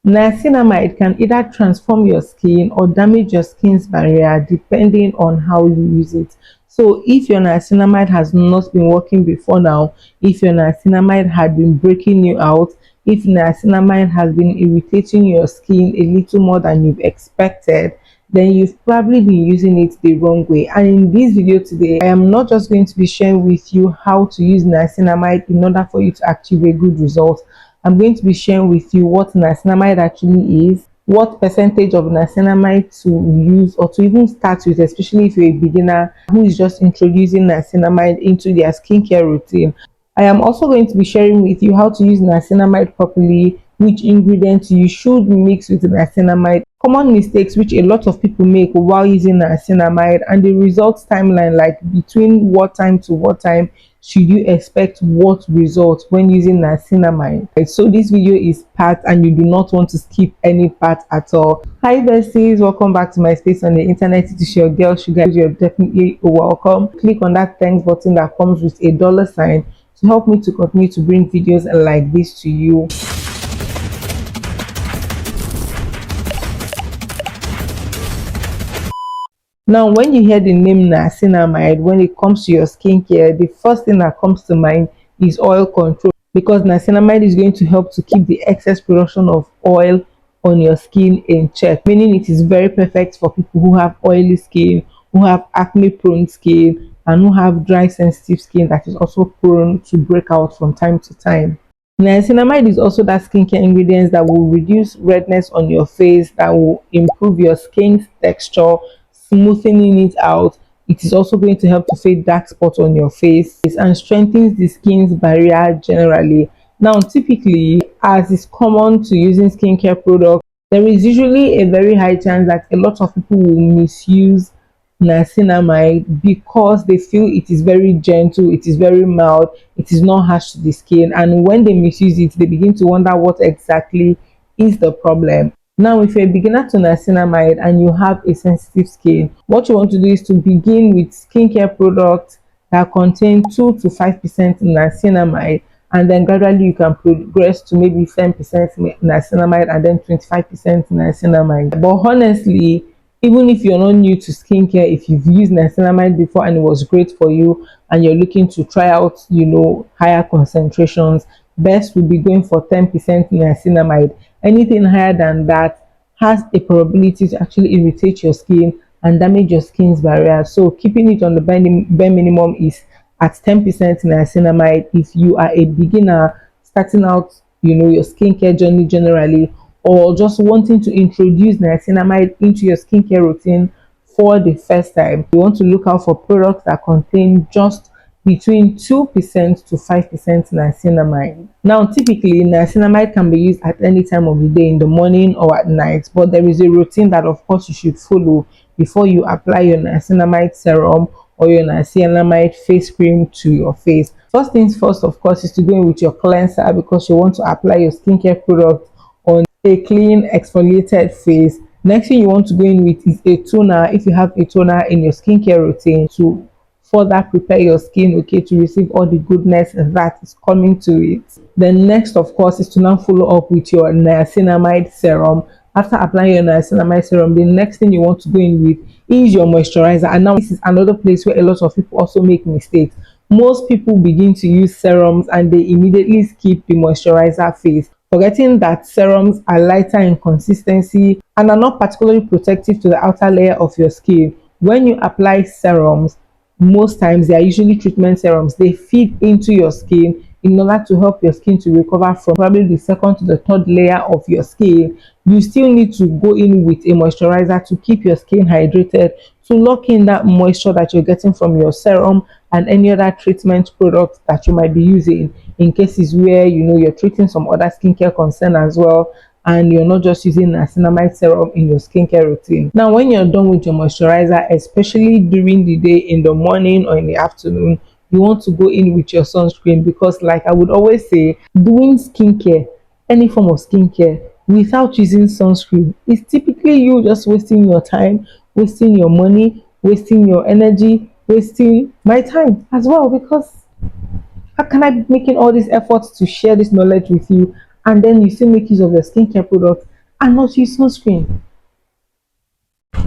Niacinamide can either transform your skin or damage your skin's barrier depending on how you use it. So if your niacinamide has not been working before now, if your niacinamide had been breaking you out, if niacinamide has been irritating your skin a little more than you've expected, then you've probably been using it the wrong way. And in this video today, I am not just going to be sharing with you how to use niacinamide in order for you to achieve a good result. I'm going to be sharing with you what niacinamide actually is, what percentage of niacinamide to use or to even start with, especially if you're a beginner who is just introducing niacinamide into their skincare routine. I am also going to be sharing with you how to use niacinamide properly, which ingredients you should mix with niacinamide, common mistakes which a lot of people make while using niacinamide, and the results timeline, like between what time to what time should you expect what results when using niacinamide. So this video is packed and you do not want to skip any part at all. Hi besties, welcome back to my space on the internet. It is your girl Shuga. You're definitely welcome. Click on that thanks button that comes with a dollar sign to help me to continue to bring videos like this to you. Now, when you hear the name niacinamide, when it comes to your skincare, the first thing that comes to mind is oil control, because niacinamide is going to help to keep the excess production of oil on your skin in check, meaning it is very perfect for people who have oily skin, who have acne prone skin, and who have dry sensitive skin that is also prone to break out from time to time. Niacinamide is also that skincare ingredient that will reduce redness on your face, that will improve your skin's texture, smoothing it out. It is also going to help to fade dark spots on your face and strengthens the skin's barrier generally. Now, typically, as is common to using skincare products, there is usually a very high chance that a lot of people will misuse niacinamide because they feel it is very gentle, it is very mild, it is not harsh to the skin, and when they misuse it, they begin to wonder what exactly is the problem. Now, if you're a beginner to niacinamide and you have a sensitive skin, what you want to do is to begin with skincare products that contain 2 to 5% niacinamide, and then gradually you can progress to maybe 10% niacinamide and then 25% niacinamide. But honestly, even if you're not new to skincare, if you've used niacinamide before and it was great for you and you're looking to try out, higher concentrations, best would be going for 10% niacinamide. Anything higher than that has a probability to actually irritate your skin and damage your skin's barrier. So keeping it on the bare minimum is at 10% niacinamide if you are a beginner starting out, your skincare journey generally, or just wanting to introduce niacinamide into your skincare routine for the first time. You want to look out for products that contain just between 2% to 5% niacinamide. Now, typically, niacinamide can be used at any time of the day, in the morning or at night, but there is a routine that, of course, you should follow before you apply your niacinamide serum or your niacinamide face cream to your face. First things first, of course, is to go in with your cleanser, because you want to apply your skincare product on a clean, exfoliated face. Next thing you want to go in with is a toner, if you have a toner in your skincare routine, to further prepare your skin, to receive all the goodness that is coming to it. Then next, of course, is to now follow up with your niacinamide serum. After applying your niacinamide serum, the next thing you want to go in with is your moisturizer. And now this is another place where a lot of people also make mistakes. Most people begin to use serums and they immediately skip the moisturizer phase, forgetting that serums are lighter in consistency and are not particularly protective to the outer layer of your skin. When you apply serums, most times they are usually treatment serums. They feed into your skin in order to help your skin to recover from probably the second to the third layer of your skin. You still need to go in with a moisturizer to keep your skin hydrated, to lock in that moisture that you're getting from your serum and any other treatment products that you might be using, in cases where you're treating some other skincare concern as well, and you're not just using niacinamide serum in your skincare routine. Now, when you're done with your moisturizer, especially during the day, in the morning or in the afternoon, you want to go in with your sunscreen, because like I would always say, doing skincare, any form of skincare, without using sunscreen is typically you just wasting your time, wasting your money, wasting your energy, wasting my time as well, because how can I be making all these efforts to share this knowledge with you and then you still make use of your skincare product and not use sunscreen.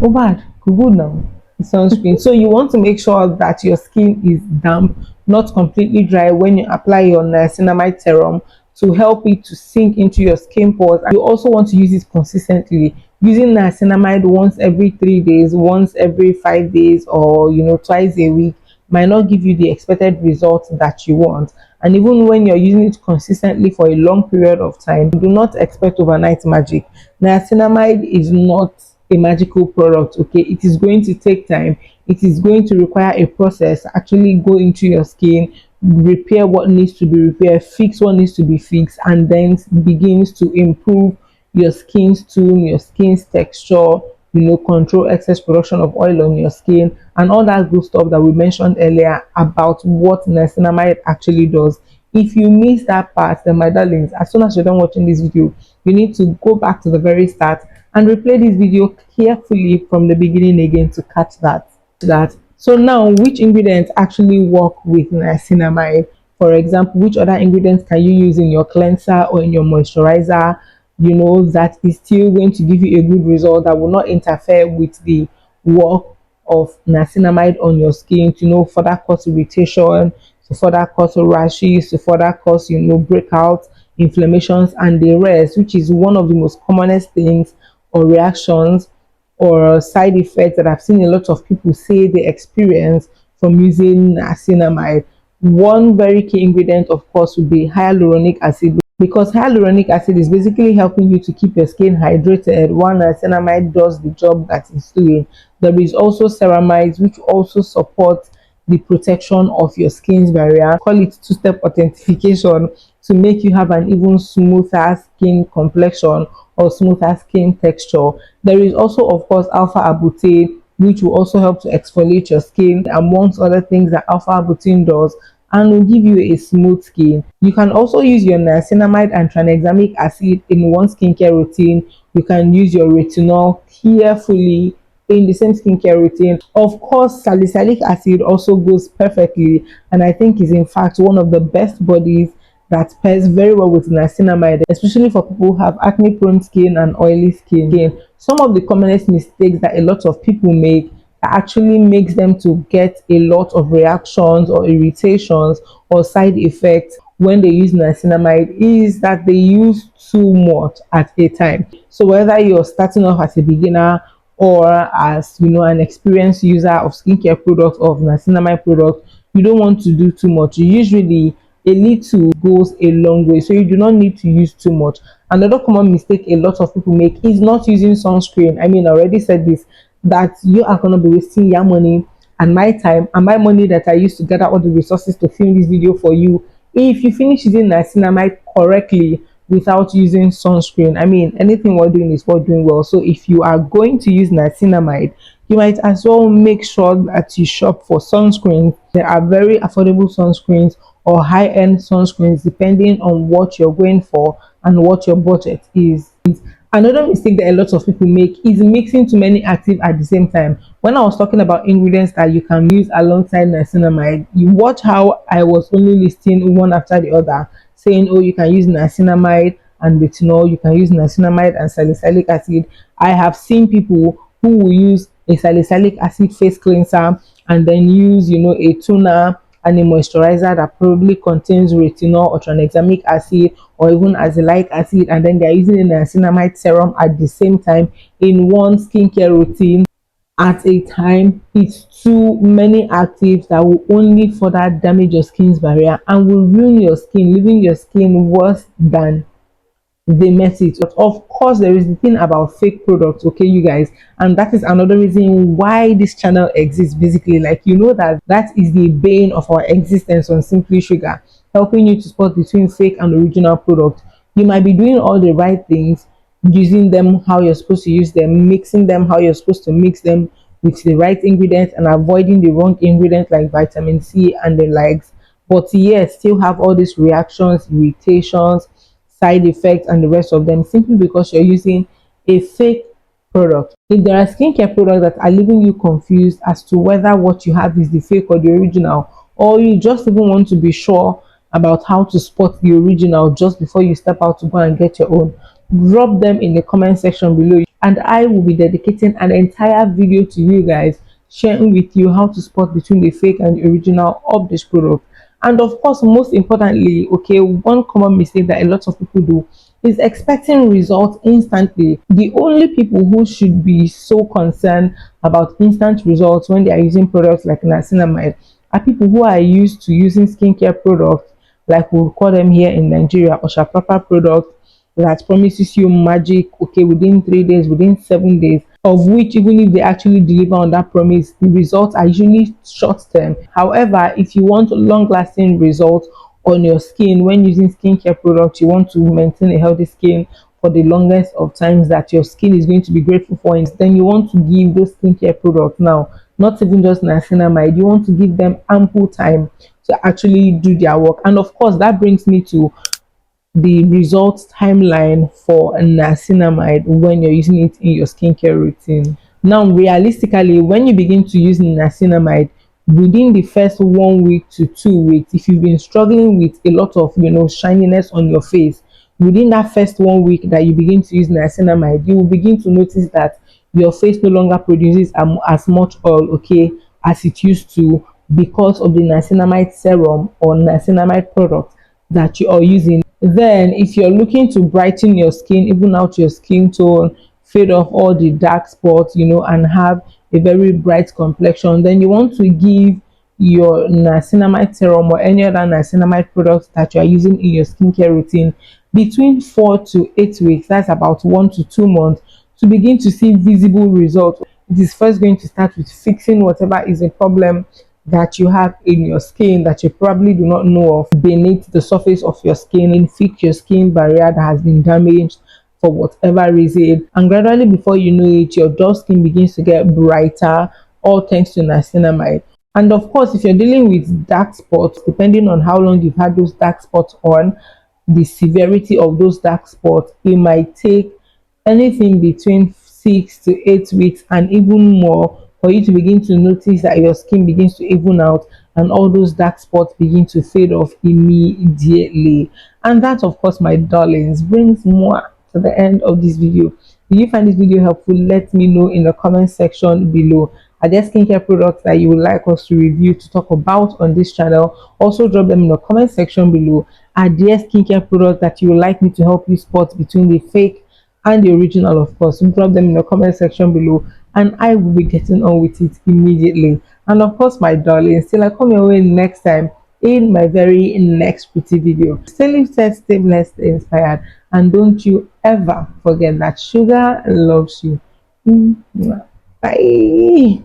Oh, bad. Good now. Sunscreen. So you want to make sure that your skin is damp, not completely dry when you apply your niacinamide serum to help it to sink into your skin pores. And you also want to use it consistently. Using niacinamide once every 3 days, once every 5 days, or twice a week might not give you the expected results that you want. And even when you're using it consistently for a long period of time, do not expect overnight magic. Niacinamide is not a magical product. Okay, it is going to take time. It is going to require a process. Actually go into your skin, repair what needs to be repaired, fix what needs to be fixed, and then begins to improve your skin's tone, your skin's texture, control excess production of oil on your skin, and all that good stuff that we mentioned earlier about what niacinamide actually does. If you miss that part, then my darlings, as soon as you're done watching this video, you need to go back to the very start and replay this video carefully from the beginning again to catch that. So now, which ingredients actually work with niacinamide? For example, which other ingredients can you use in your cleanser or in your moisturizer, that is still going to give you a good result, that will not interfere with the work of niacinamide on your skin, to further cause irritation, to further cause rashes, to further cause breakouts, inflammations, and the rest, which is one of the most commonest things or reactions or side effects that I've seen a lot of people say they experience from using niacinamide. One very key ingredient, of course, would be hyaluronic acid, because hyaluronic acid is basically helping you to keep your skin hydrated while niacinamide does the job that it's doing. There is also ceramides, which also support the protection of your skin's barrier. Call it two-step authentication to make you have an even smoother skin complexion or smoother skin texture. There is also, of course, alpha arbutin, which will also help to exfoliate your skin, amongst other things that alpha arbutin does, and will give you a smooth skin. You can also use your niacinamide and tranexamic acid in one skincare routine. You can use your retinol carefully in the same skincare routine. Of course, salicylic acid also goes perfectly, and I think is in fact one of the best bodies that pairs very well with niacinamide, especially for people who have acne prone skin and oily skin. Some of the commonest mistakes that a lot of people make that actually makes them to get a lot of reactions or irritations or side effects when they use niacinamide is that they use too much at a time. So whether you're starting off as a beginner or as an experienced user of skincare products, of niacinamide products, you don't want to do too much. Usually a little goes a long way, so you do not need to use too much. Another common mistake a lot of people make is not using sunscreen. I mean, I already said this, that you are going to be wasting your money and my time and my money that I used to gather all the resources to film this video for you if you finish using niacinamide correctly without using sunscreen. I mean, anything we're doing is worth doing well. So if you are going to use niacinamide, you might as well make sure that you shop for sunscreens. There are very affordable sunscreens or high-end sunscreens depending on what you're going for and what your budget is. Another mistake that a lot of people make is mixing too many active at the same time. When I was talking about ingredients that you can use alongside niacinamide, you watch how I was only listing one after the other, saying, oh, you can use niacinamide and retinol, you can use niacinamide and salicylic acid. I have seen people who will use a salicylic acid face cleanser and then use, a toner and a moisturizer that probably contains retinol or tranexamic acid or even azelaic acid, and then they're using a niacinamide serum at the same time in one skincare routine at a time. It's too many actives that will only further damage your skin's barrier and will ruin your skin, leaving your skin worse than they met it. But of course, there is the thing about fake products, okay, you guys, and that is another reason why this channel exists. Basically, like, that is the bane of our existence on Simply Sugar, helping you to spot between fake and original products. You might be doing all the right things, using them how you're supposed to use them, mixing them how you're supposed to mix them with the right ingredients, and avoiding the wrong ingredients like vitamin C and the likes, but yet still have all these reactions, irritations, side effects, and the rest of them, simply because you're using a fake product. If there are skincare products that are leaving you confused as to whether what you have is the fake or the original, or you just even want to be sure about how to spot the original just before you step out to go and get your own, drop them in the comment section below, and I will be dedicating an entire video to you guys, sharing with you how to spot between the fake and the original of this product. And of course, most importantly, okay, one common mistake that a lot of people do is expecting results instantly. The only people who should be so concerned about instant results when they are using products like niacinamide are people who are used to using skincare products, like we call them here in Nigeria, Osha Proper products, that promises you magic, okay, within 3 days, within 7 days, of which even if they actually deliver on that promise, the results are usually short term. However, if you want long lasting results on your skin when using skincare products, you want to maintain a healthy skin for the longest of times that your skin is going to be grateful for, and then you want to give those skincare products now, not even just niacinamide, you want to give them ample time to actually do their work. And of course, that brings me to the results timeline for niacinamide when you're using it in your skincare routine. Now, realistically, when you begin to use niacinamide, within the first 1 week to 2 weeks, if you've been struggling with a lot of shininess on your face, within that first 1 week that you begin to use niacinamide, you will begin to notice that your face no longer produces as much oil, okay, as it used to, because of the niacinamide serum or niacinamide product that you are using. Then, if you're looking to brighten your skin, even out your skin tone, fade off all the dark spots, and have a very bright complexion, then you want to give your niacinamide serum or any other niacinamide products that you are using in your skincare routine between 4 to 8 weeks. That's about 1 to 2 months, to begin to see visible results. It is first going to start with fixing whatever is a problem that you have in your skin that you probably do not know of beneath the surface of your skin, and fix your skin barrier that has been damaged for whatever reason. And gradually, before you know it, your dull skin begins to get brighter, all thanks to niacinamide. And of course, if you're dealing with dark spots, depending on how long you've had those dark spots on, the severity of those dark spots, it might take anything between 6 to 8 weeks and even more for you to begin to notice that your skin begins to even out and all those dark spots begin to fade off immediately. And that, of course, my darlings, brings more to the end of this video. If you find this video helpful, let me know in the comment section below. Are there skincare products that you would like us to review, to talk about on this channel? Also drop them in the comment section below. Are there skincare products that you would like me to help you spot between the fake and the original? Of course, drop them in the comment section below, and I will be getting on with it immediately. And of course, my darlings, till I come your way next time in my very next pretty video, stay lifted, stay blessed, stay inspired, and don't you ever forget that sugar loves you. Bye.